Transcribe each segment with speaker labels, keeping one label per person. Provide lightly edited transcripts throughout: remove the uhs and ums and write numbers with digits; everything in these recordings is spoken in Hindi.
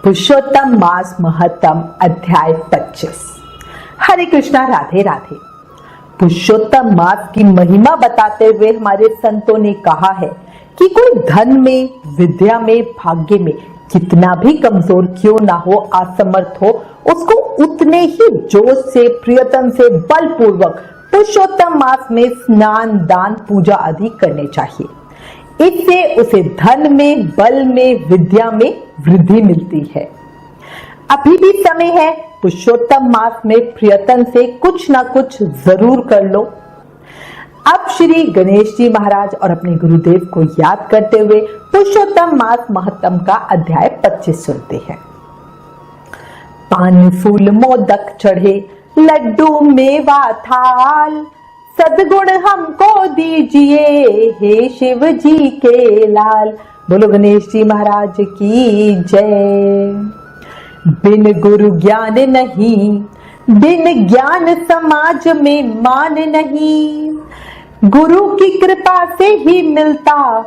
Speaker 1: पुरुषोत्तम मास महत्तम अध्याय 25। हरे कृष्णा, राधे राधे। पुरुषोत्तम मास की महिमा बताते हुए हमारे संतों ने कहा है कि कोई धन में, विद्या में, भाग्य में कितना भी कमजोर क्यों ना हो, असमर्थ हो, उसको उतने ही जोश से, प्रियतम से, बलपूर्वक पुरुषोत्तम मास में स्नान, दान, पूजा आदि करने चाहिए। इससे उसे धन में, बल में, विद्या में वृद्धि मिलती है। अभी भी समय है, पुरुषोत्तम मास में प्रियतम से कुछ ना कुछ जरूर कर लो। अब श्री गणेश जी महाराज और अपने गुरुदेव को याद करते हुए पुरुषोत्तम मास महत्तम का अध्याय 25 सुनते हैं। पान फूल मोदक चढ़े, लड्डू मेवा थाल, सद्गुण हमको दीजिए हे शिव जी के लाल। बोलो गणेश जी महाराज की जय। बिन गुरु ज्ञान नहीं, बिन ज्ञान समाज में मान नहीं, गुरु की कृपा से ही मिलता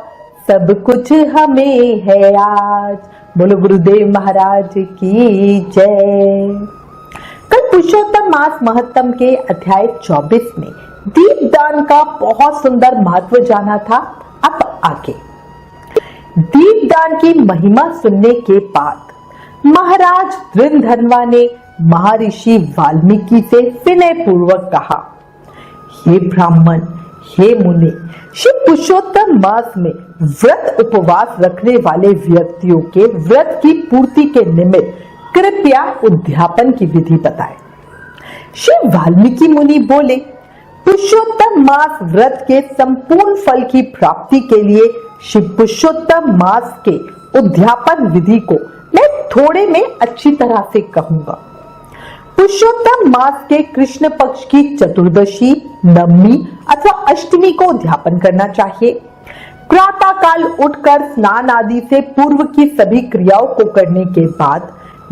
Speaker 1: सब कुछ हमें है आज। बोलो गुरुदेव महाराज की जय। कल पुरुषोत्तम मास महत्तम के अध्याय 24 में दीपदान का बहुत सुंदर महत्व जाना था। अब आगे दीपदान की महिमा सुनने के बाद महाराज दृंधनवा ने महर्षि वाल्मीकि से विनय पूर्वक कहा, हे ब्राह्मण, हे मुनि, श्री पुरुषोत्तम मास में व्रत उपवास रखने वाले व्यक्तियों के व्रत की पूर्ति के निमित्त कृपया उद्यापन की विधि बताएं। श्री वाल्मीकि मुनि बोले, पुरुषोत्तम मास व्रत के संपूर्ण फल की प्राप्ति के लिए श्री पुरुषोत्तम मास के उद्यापन विधि को मैं थोड़े में अच्छी तरह से कहूंगा। पुरुषोत्तम मास के कृष्ण पक्ष की चतुर्दशी, नवमी अथवा अष्टमी को उद्यापन करना चाहिए। प्रातः काल उठकर स्नान आदि से पूर्व की सभी क्रियाओं को करने के बाद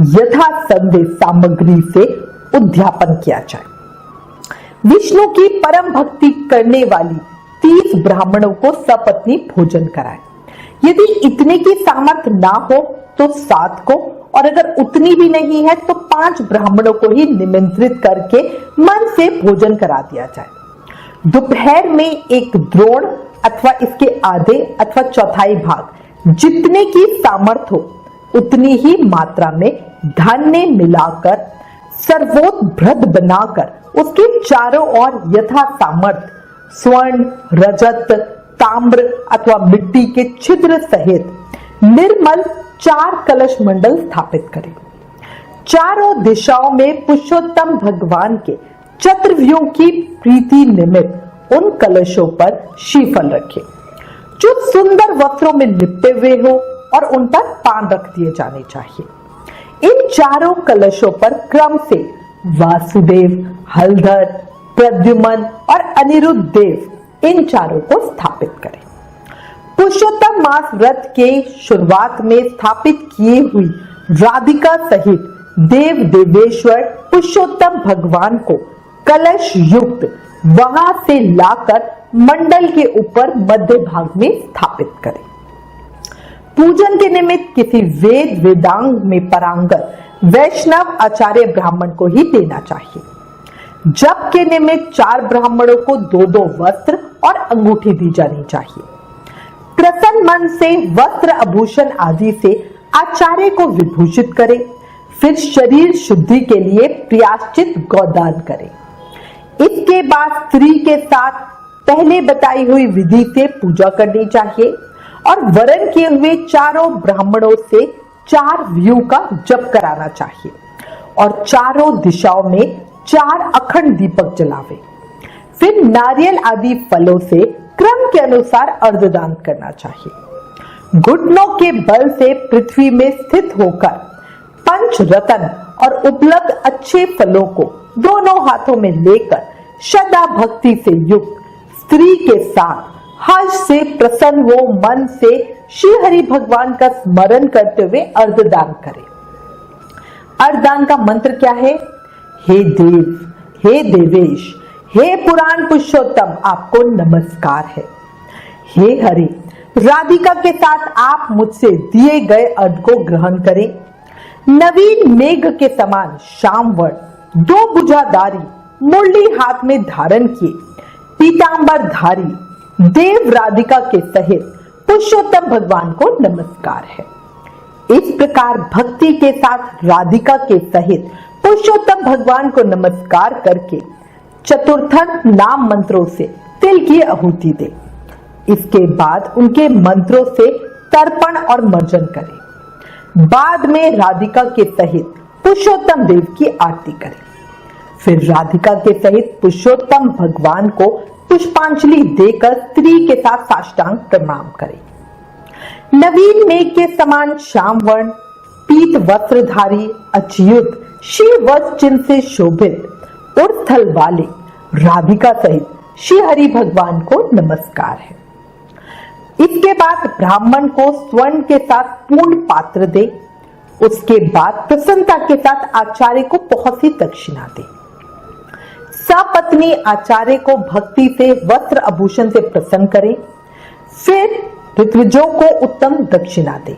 Speaker 1: यथा संदेह सामग्री से उद्यापन किया जाए। विष्णु की परम भक्ति करने वाली 30 ब्राह्मणों को सपत्नी भोजन कराए। यदि इतने की सामर्थ्य ना हो तो 7 को, और अगर उतनी भी नहीं है तो 5 ब्राह्मणों को ही निमंत्रित करके मन से भोजन करा दिया जाए। दोपहर में एक द्रोण अथवा इसके आधे अथवा चौथाई भाग जितने की सामर्थ्य हो उतनी ही मात्रा में धान्य मिलाकर सर्वोत्भृत बनाकर उसके चारों ओर यथा सामर्थ्य स्वर्ण, रजत, ताम्र अथवा मिट्टी के छिद्र सहित निर्मल 4 कलश मंडल स्थापित करें। चारों दिशाओं में पुरुषोत्तम भगवान के चतुर्व्यूह की प्रीति निमित्त उन कलशों पर श्रीफल रखें, जो सुंदर वस्त्रों में लिपटे हुए हो, और उन पर पान रख दिए जाने चाहिए। इन चारों कलशों पर क्रम से वासुदेव, हलधर, प्रद्युमन और अनिरुद्ध देव इन चारों को स्थापित करें। पुरुषोत्तम मास व्रत के शुरुआत में स्थापित किए हुई राधिका सहित देव देवेश्वर पुरुषोत्तम भगवान को कलश युक्त वहां से लाकर मंडल के ऊपर मध्य भाग में स्थापित करें। पूजन के निमित्त किसी वेद वेदांग में पारंगत वैष्णव आचार्य ब्राह्मण को ही देना चाहिए। जप के निमित्त 4 ब्राह्मणों को 2-2 वस्त्र और अंगूठी दी जानी चाहिए। प्रसन्न मन से वस्त्र आभूषण आदि से आचार्य को विभूषित करें। फिर शरीर शुद्धि के लिए प्रायश्चित गौदान करें। इसके बाद स्त्री के साथ पहले बताई हुई विधि से पूजा करनी चाहिए और वरण किए हुए चारों ब्राह्मणों से 4 व्यू का जप कराना चाहिए और चारों दिशाओं में 4 अखंड दीपक जलावे। फिर नारियल आदि फलों से क्रम के अनुसार अर्घदान करना चाहिए। घुटनों के बल से पृथ्वी में स्थित होकर पंच रत्न और उपलब्ध अच्छे फलों को दोनों हाथों में लेकर श्रद्धा भक्ति से युक्त स्त्री के साथ हर्ष से प्रसन्न हो मन से श्री हरि भगवान का स्मरण करते हुए अर्घदान करें। अर्घदान का मंत्र क्या है? हे देव, हे देवेश, हे पुराण पुरुषोत्तम, आपको नमस्कार है। हे हरि, राधिका के साथ आप मुझसे दिए गए अर्घ को ग्रहण करें। नवीन मेघ के समान श्यामवर्ण, दो भुजाधारी, मुरली हाथ में धारण किए, पीतांबर धारी देव राधिका के सहित पुरुषोत्तम भगवान को नमस्कार है। इस प्रकार भक्ति के साथ राधिका के सहित पुरुषोत्तम भगवान को नमस्कार करके चतुर्थन नाम मंत्रों से तिल की आहुति दे। इसके बाद उनके मंत्रों से तर्पण और मर्जन करें। बाद में राधिका के सहित पुरुषोत्तम देव की आरती करें। फिर राधिका के सहित पुरुषोत्तम भगवान को पुष्पांजलि देकर स्त्री के साथ साष्टांग प्रणाम करें। नवीन मेघ के समान श्याम वर्ण, पीत वस्त्रधारी, अच्युत श्री वत्स चिन्ह से शोभित और स्थल वाले राधिका सहित श्री हरि भगवान को नमस्कार है। इसके बाद ब्राह्मण को स्वर्ण के साथ पूर्ण पात्र दे। उसके बाद प्रसन्नता के साथ आचार्य को बहुत सी दक्षिणा दे। सपत्नी आचार्य को भक्ति से वस्त्र आभूषण से प्रसन्न करे। फिर ऋत्विजों को उत्तम दक्षिणा दे।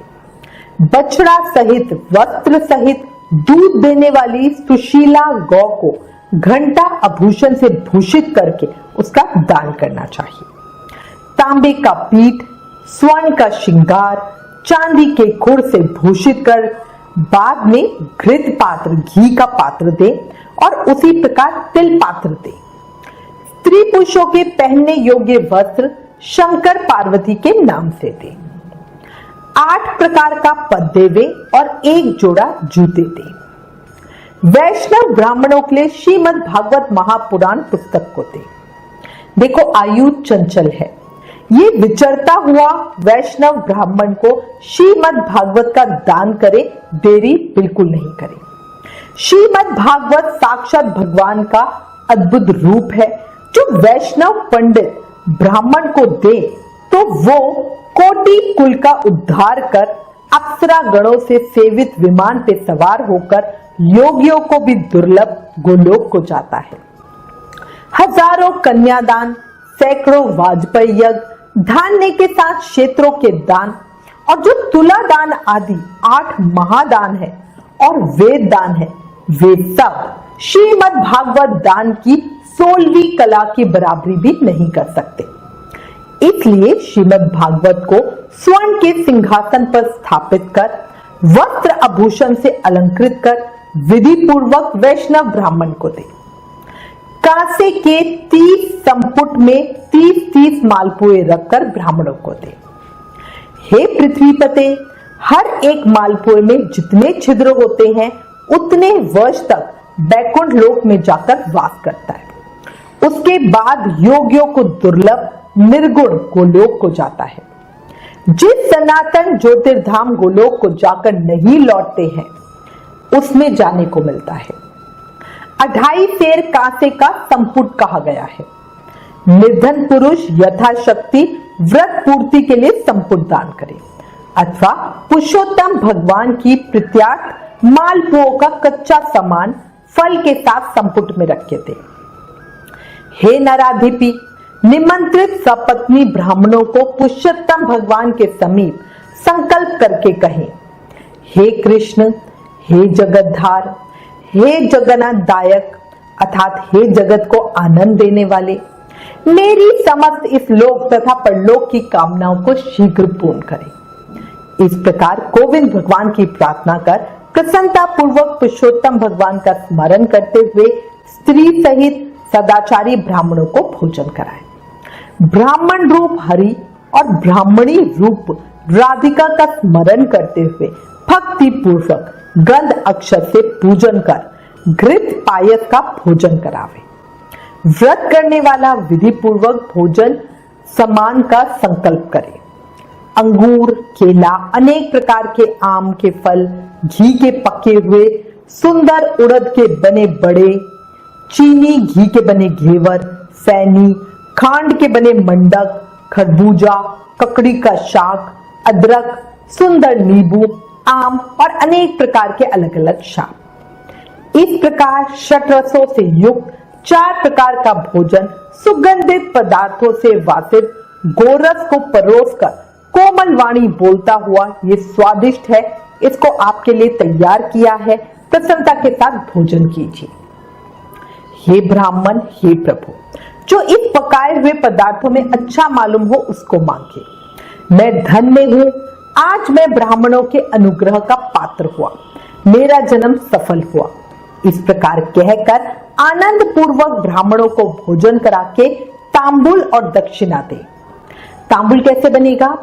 Speaker 1: बछड़ा सहित वस्त्र सहित दूध देने वाली सुशीला गौ को घंटा आभूषण से भूषित करके उसका दान करना चाहिए। तांबे का पीठ, स्वर्ण का श्रृंगार, चांदी के खुर से भूषित कर बाद में घृत पात्र, घी का पात्र दे और उसी प्रकार तिल पात्र दे। स्त्री पुरुषों के पहनने योग्य वस्त्र शंकर पार्वती के नाम से दे। 8 प्रकार का पद देवे और 1 जोड़ा जूते दे। वैष्णव ब्राह्मणों के लिए श्रीमद् भागवत महापुराण पुस्तक को दे। देखो आयु चंचल है, ये विचरता हुआ वैष्णव ब्राह्मण को श्रीमद् भागवत का दान करे, देरी बिल्कुल नहीं करे। श्रीमद् भागवत साक्षात भगवान का अद्भुत रूप है। जो वैष्णव पंडित ब्राह्मण को दे तो वो कोटि कुल का उद्धार कर अप्सरा गणों से सेवित विमान पे सवार होकर योगियों को भी दुर्लभ गोलोक को जाता है। हजारों कन्यादान, सैकड़ों वाजपेयी यज्ञ, धान्य के साथ क्षेत्रों के दान और जो तुला दान आदि 8 महादान है और वेद दान है, वे सब श्रीमद् भागवत दान की 16वीं कला की बराबरी भी नहीं कर सकते। इसलिए श्रीमद् भागवत को स्वर्ण के सिंहासन पर स्थापित कर वस्त्र आभूषण से अलंकृत कर विधि पूर्वक वैष्णव ब्राह्मण को दे। कांसे के 30 संपुट में 30-30 मालपुए रखकर ब्राह्मणों को दे। हे पृथ्वीपते, हर एक मालपुए में जितने छिद्र होते हैं उतने वर्ष तक बैकुंठ लोक में जाकर वास करता है। उसके बाद योगियों को दुर्लभ निर्गुण गोलोक को जाता है। जिस सनातन ज्योतिर्धाम गोलोक को जाकर नहीं लौटते हैं उसमें जाने को मिलता है। 2.5 सेर कांसे का संपुट कहा गया है। निर्धन पुरुष यथाशक्ति व्रत पूर्ति के लिए संपुट दान करे अथवा पुरुषोत्तम भगवान की प्रीत्यार्थ मालपुओं का कच्चा सामान फल के साथ संपुट में रख के दे। हे नराधिपी, निमंत्रित सपत्नी ब्राह्मणों को पुरुषोत्तम भगवान के समीप संकल्प करके कहें, हे कृष्ण, हे जगतधार, हे जगन्नाथ दायक अर्थात हे जगत को आनंद देने वाले, मेरी समस्त इस लोक तथा परलोक की कामनाओं को शीघ्र पूर्ण करें। इस प्रकार गोविंद भगवान की प्रार्थना कर प्रसन्नता पूर्वक पुरुषोत्तम भगवान का स्मरण करते हुए स्त्री सहित सदाचारी ब्राह्मणों को भोजन कराएं। ब्राह्मण रूप हरि और ब्राह्मणी रूप राधिका का स्मरण करते हुए भक्ति पूर्वक गंध अक्षर से पूजन कर घृत पायस का भोजन करावे। व्रत करने वाला विधि पूर्वक भोजन समान का संकल्प करे। अंगूर, केला, अनेक प्रकार के आम के फल, घी के पके हुए, सुंदर उड़द के बने बड़े, चीनी घी के बने घेवर, सैनी, खांड के बने मंडक, खरबूजा, ककड़ी का शाक, अदरक, सुंदर नींबू, आम और अनेक प्रकार के अलग अलग शाक। इस प्रकार षट्रसों से युक्त 4 प्रकार का भोजन सुगंधित पदार्थों से वासित गोरस को परोसकर कोमल वाणी बोलता हुआ ये स्वादिष्ट है, इसको आपके लिए तैयार किया है, प्रसन्नता के साथ भोजन कीजिए। हे ब्राह्मण, हे प्रभु, जो इस पकाए हुए पदार्थों में अच्छा मालूम हो उसको मांगे। मैं धन्य हूं, आज मैं ब्राह्मणों के अनुग्रह का पात्र हुआ, मेरा जन्म सफल हुआ। इस प्रकार कहकर आनंद पूर्वक ब्राह्मणों को भोजन करा के तांबुल और दक्षिणा दे। तांबुल कैसे बनेगा?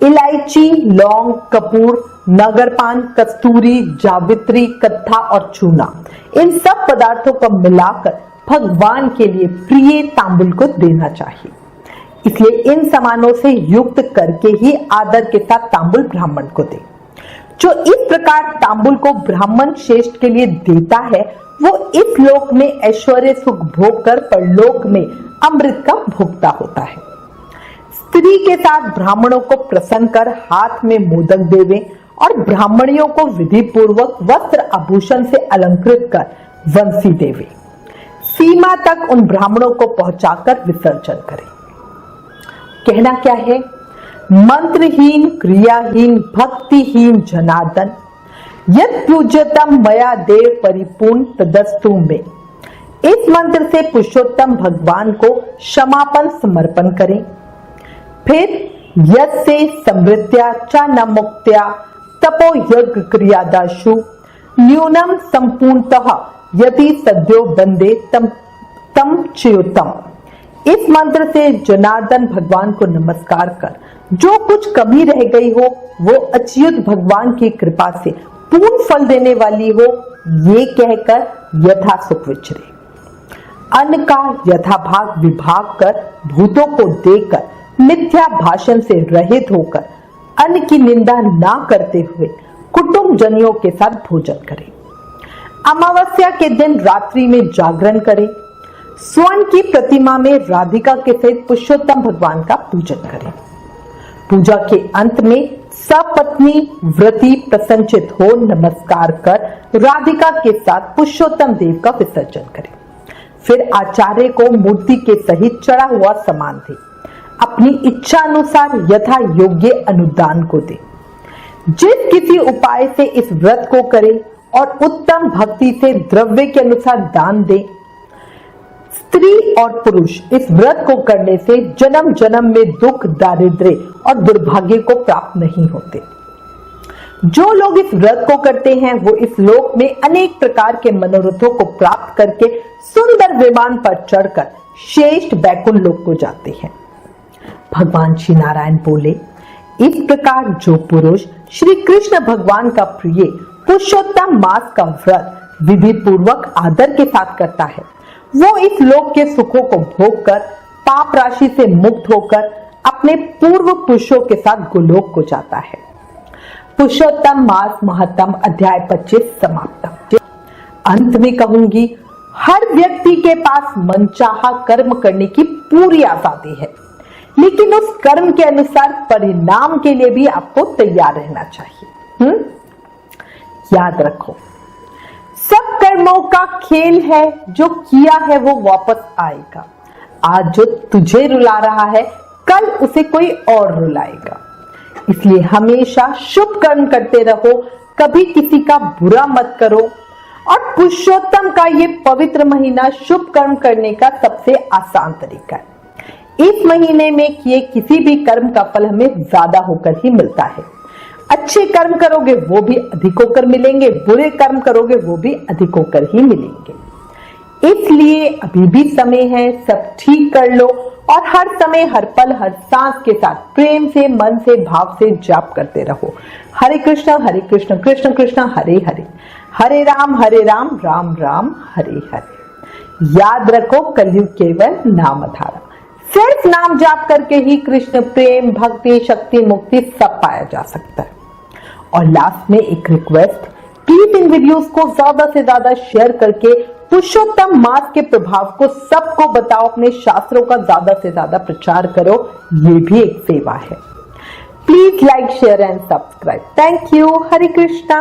Speaker 1: इलायची, लौंग, कपूर, नगरपान, कस्तूरी, जावित्री, कत्था और चूना, इन सब पदार्थों को मिलाकर भगवान के लिए प्रिय तांबुल को देना चाहिए। इसलिए इन सामानों से युक्त करके ही आदर के साथ तांबुल ब्राह्मण को दे। जो इस प्रकार तांबुल को ब्राह्मण श्रेष्ठ के लिए देता है, वो इस लोक में ऐश्वर्य सुख भोग कर परलोक में अमृत का भोक्ता होता है। स्त्री के साथ ब्राह्मणों को प्रसन्न कर हाथ में मोदक देवे और ब्राह्मणियों को विधि पूर्वक वस्त्र आभूषण से अलंकृत कर वंशी देवे। सीमा तक उन ब्राह्मणों को पहुंचाकर विसर्जन करें। कहना क्या है? मंत्रहीन, क्रियाहीन, भक्तिहीन जनार्दन, यत् पूज्यतम मया देव परिपूर्ण तदस्तु में। इस मंत्र से पुरुषोत्तम भगवान को क्षमापन समर्पण करें। फिर यस्य समृत्या च न मुक्त्या तपो यज्ञ क्रियादाशु न्यूनम संपूर्णतः यदि सद्यो बंदे तम च्युतम। इस मंत्र से जनार्दन भगवान को नमस्कार कर जो कुछ कमी रह गई हो वो अच्युत भगवान की कृपा से पूर्ण फल देने वाली हो, ये कहकर यथा सुख विचरे। अन्न का यथाभाग विभाग कर भूतों को देकर मिथ्या भाषण से रहित होकर अन्न की निंदा ना करते हुए कुटुंब जनियों के साथ भोजन करें। अमावस्या के दिन रात्रि में जागरण करें। स्वर्ण की प्रतिमा में राधिका के सहित पुरुषोत्तम भगवान का पूजन करें। पूजा के अंत में सपत्नी व्रती प्रसन्नचित हो नमस्कार कर राधिका के साथ पुरुषोत्तम देव का विसर्जन करें। फिर आचार्य को मूर्ति के सहित चढ़ा हुआ सामान दे। अपनी इच्छा अनुसार यथा योग्य अनुदान को दे। जिस किसी उपाय से इस व्रत को करे और उत्तम भक्ति से द्रव्य के अनुसार दान दे। स्त्री और पुरुष इस व्रत को करने से जन्म जन्म में दुख, दारिद्र्य और दुर्भाग्य को प्राप्त नहीं होते। जो लोग इस व्रत को करते हैं वो इस लोक में अनेक प्रकार के मनोरथों को प्राप्त करके सुंदर विमान पर चढ़कर श्रेष्ठ बैकुंठ लोक को जाते हैं। भगवान श्री नारायण बोले, इस प्रकार जो पुरुष श्री कृष्ण भगवान का प्रिय पुरुषोत्तम मास का व्रत विधि पूर्वक आदर के साथ करता है, वो इस लोक के सुखों को भोग कर पाप राशि से मुक्त होकर अपने पूर्व पुरुषों के साथ गोलोक को जाता है। पुरुषोत्तम मास महत्तम अध्याय 25 समाप्त। अंत में कहूंगी, हर व्यक्ति के पास मनचाहा कर्म करने की पूरी आजादी है, लेकिन उस कर्म के अनुसार परिणाम के लिए भी आपको तैयार रहना चाहिए। याद रखो, सब कर्मों का खेल है, जो किया है वो वापस आएगा। आज जो तुझे रुला रहा है कल उसे कोई और रुलाएगा। इसलिए हमेशा शुभ कर्म करते रहो, कभी किसी का बुरा मत करो। और पुरुषोत्तम का ये पवित्र महीना शुभ कर्म करने का सबसे आसान तरीका है। इस महीने में किए किसी भी कर्म का फल हमें ज्यादा होकर ही मिलता है। अच्छे कर्म करोगे वो भी अधिक होकर मिलेंगे, बुरे कर्म करोगे वो भी अधिक होकर ही मिलेंगे। इसलिए अभी भी समय है, सब ठीक कर लो और हर समय, हर पल, हर सांस के साथ प्रेम से, मन से, भाव से जाप करते रहो। हरे कृष्ण कृष्ण कृष्ण हरे हरे, हरे राम राम राम हरे हरे। याद रखो, कलयुग केवल नामधारा। सिर्फ नाम जाप करके ही कृष्ण प्रेम, भक्ति, शक्ति, मुक्ति सब पाया जा सकता है। और लास्ट में एक रिक्वेस्ट, प्लीज इन वीडियोस को ज्यादा से ज्यादा शेयर करके पुरुषोत्तम मास के प्रभाव को सबको बताओ, अपने शास्त्रों का ज्यादा से ज्यादा प्रचार करो, ये भी एक सेवा है। Please like, share and subscribe. Thank you. Hare Krishna.